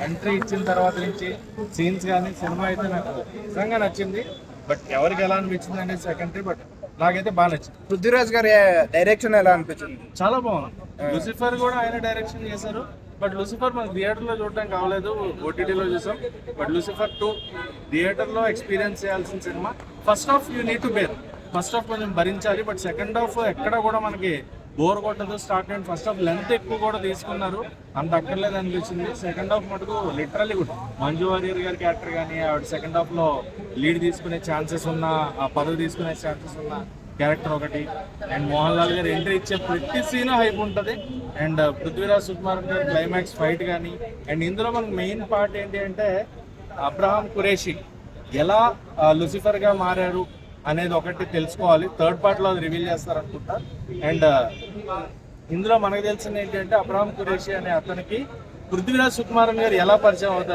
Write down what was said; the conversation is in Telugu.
ఎంట్రీ ఇచ్చిన తర్వాత నుంచి సీన్స్ కానీ సినిమా అయితే నాకు నిజంగా నచ్చింది. బట్ ఎవరికి ఎలా అనిపించింది అనేది సెకండరీ. బట్ నాకైతే బాగా నచ్చింది. పృథ్వీరాజ్ గారి డైరెక్షన్ ఎలా అనిపించింది? చాలా బాగుంది. లూసిఫర్ కూడా ఆయన డైరెక్షన్ చేశారు. బట్ లూసిఫర్ మనకు థియేటర్లో చూడడానికి కావలేదు, ఓటీటీలో చూసాం. బట్ లూసిఫర్ 2 థియేటర్లో ఎక్స్పీరియన్స్ చేయాల్సిన సినిమా. First half you need to bear. First half కొంచెం భరించాలి. బట్ సెకండ్ హాఫ్ ఎక్కడ కూడా మనకి బోర్ కొట్టదు. Start and first half length ఎక్కువ కూడా తీసుకున్నారు, అంత అక్కర్లేదు అనిపించింది. సెకండ్ హాఫ్ మటుకు లిటరల్లీ గుడ్. మంజు వారియర్ గారి క్యారెక్టర్ కానీ ఆవిడ సెకండ్ హాఫ్ లో లీడ్ తీసుకునే ఛాన్సెస్ ఉన్న, ఆ పదవి తీసుకునే ఛాన్సెస్ ఉన్న క్యారెక్టర్ ఒకటి. అండ్ మోహన్ లాల్ గారు ఎంట్రీ ఇచ్చే ప్రతి సీన్ హైప్ ఉంటుంది. అండ్ పృథ్వీరాజ్ సుకుమారన్ గారి క్లైమాక్స్ ఫైట్ కానీ. అండ్ ఇందులో మనకు మెయిన్ పార్ట్ ఏంటి అంటే అబ్రహాం ఖురేషీ ఎలా లూసిఫర్ గా మారారు అనేది ఒకటి తెలుసుకోవాలి. థర్డ్ పార్ట్ లో అది రివీల్ చేస్తారనుకుంటా. అండ్ ఇందులో మనకు తెలిసింది ఏంటంటే అబ్రహాం ఖురేషీ అనే అతనికి పృథ్వీరాజ్ సుకుమారన్ గారు ఎలా పరిచయం అవుతారు